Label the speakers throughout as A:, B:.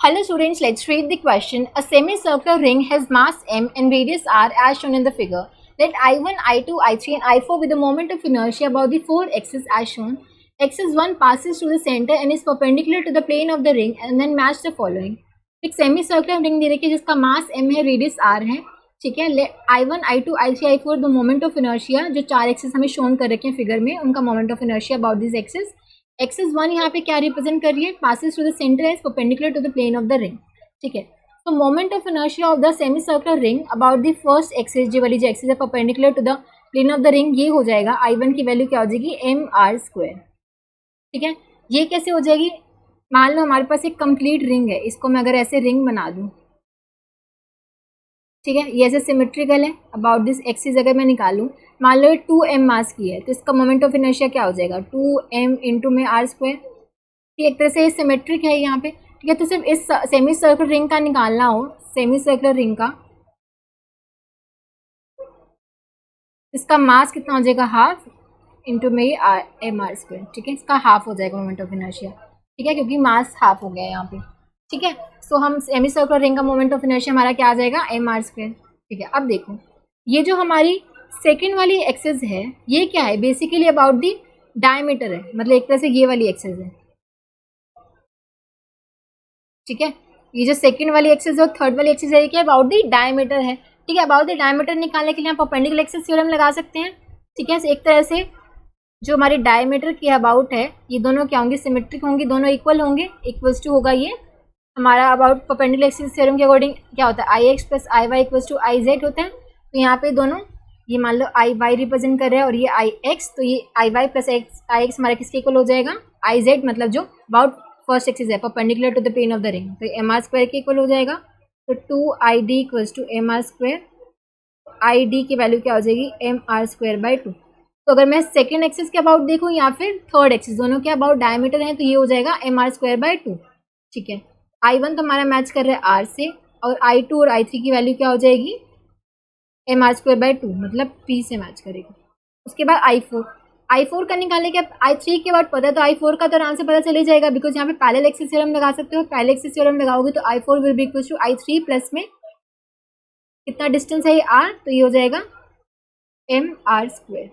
A: Hello students, let's read the question. A semicircular ring has mass m and radius r as shown in the figure. Let I1, I2, I3 and I4 with a moment of inertia about the four axes as shown. Axis 1 passes through the center and is perpendicular to the plane of the ring and then match the following. एक सेमीसर्कुलर ring दे रखी है जिसका मास m है, radius r है. ठीक है, I1, I2, I3, I4 the moment of inertia जो चार एक्सेस हमें शोन कर रखे हैं फिगर में, उनका moment of inertia about this axis. Axis 1 यहाँ पे क्या रिप्रेजेंट कर रही है, passes through the centre as perpendicular to the plane of the ring. ठीक है, तो moment of inertia of the semi circular ring about the first axis, जो वाली जो एक्सेस है perpendicular to the plane of the ring, ये हो जाएगा I1 की वैल्यू क्या हो जाएगी, mr². ठीक है, ये कैसे हो जाएगी, मान लो हमारे पास एक कंप्लीट रिंग है, इसको मैं अगर ऐसे रिंग बना दूं, ठीक है, ये ऐसे सिमेट्रिकल है. अबाउट दिस एक्सिस अगर मैं निकालूं, मान लो 2m मास की है, तो इसका मोमेंट ऑफ इनर्शिया क्या हो जाएगा, 2m इंटू में r². ठीक, एक तरह से ये सिमेट्रिक है यहाँ पे. ठीक है, तो सिर्फ इस सेमी सर्कुलर रिंग का निकालना हो, सेमी सर्कुलर रिंग का, इसका मास कितना हो जाएगा, हाफ इंटू में mr². ठीक है, इसका हाफ हो जाएगा मोमेंट ऑफ इनर्शिया. ठीक है, क्योंकि मास हाफ हो गया है यहाँ पे. ठीक है, सो हम सेमी सर्कुलर रिंग का मोमेंट ऑफ इनर्शिया हमारा क्या आ जाएगा, mr². ठीक है, अब देखो ये जो हमारी सेकेंड वाली एक्सेस है, ये क्या है, बेसिकली अबाउट दी डायमीटर है, मतलब एक तरह से ये वाली एक्सेस है. ठीक है, ये जो सेकेंड वाली एक्सेस है और थर्ड वाली एक्सेस है, ये क्या अबाउट दी डायमीटर है. ठीक है, अबाउट द डायमीटर निकालने के लिए हम परपेंडिकुलर एक्सेस थ्योरम लगा सकते हैं. ठीक है, एक तरह से जो हमारी डायमीटर की अबाउट है, ये दोनों क्या होंगे, सिमेट्रिक होंगे, दोनों इक्वल होंगे, इक्वल्स टू होगा ये हमारा अबाउट परपेंडिकुलर एक्सिस थ्योरम के अकॉर्डिंग क्या होता है, I X plus I Y equals to I Z होता है. तो यहाँ पे दोनों, ये मान लो आई वाई रिप्रेजेंट कर रहा है और ये आई एक्स, तो ये I Y plus I X हमारा किसके इक्वल हो जाएगा, आई जेड, मतलब जो अबाउट फर्स्ट एक्सिस है perpendicular to the plane of the ring, तो mr² के इक्वल हो जाएगा. तो 2id equals to mr². I D की वैल्यू क्या हो जाएगी, mr²/2. तो अगर मैं सेकेंड एक्सिस के अबाउट देखूँ या फिर थर्ड एक्सिस, दोनों के अबाउट डायमीटर हैं, तो ये हो जाएगा mr²/2. ठीक है, I1 तो हमारा मैच कर रहा है R से, और I2 और I3 की वैल्यू क्या हो जाएगी, mr²/2, मतलब P से मैच करेगी. उसके बाद I4 का निकालने के I3 के बाद पता है, तो I4 का तो आराम से पता चले जाएगा, बिकॉज यहाँ पे पैरेलल एक्सिस थ्योरम लगा सकते हो. पैरेलल एक्सिस थ्योरम लगाओगे तो I4 will be equal to I3 plus में कितना डिस्टेंस है ये R, तो ये हो जाएगा mr².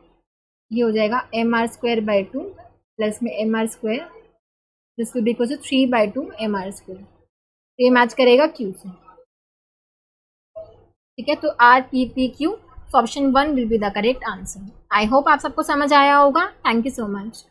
A: ये हो जाएगा mr²/2 प्लस में mr², this will be equal to 3/2 mr². तो ये मैच करेगा Q से. ठीक है, तो R P P Q, option 1 will be the correct answer. I hope आप सबको समझ आया होगा. Thank you so much.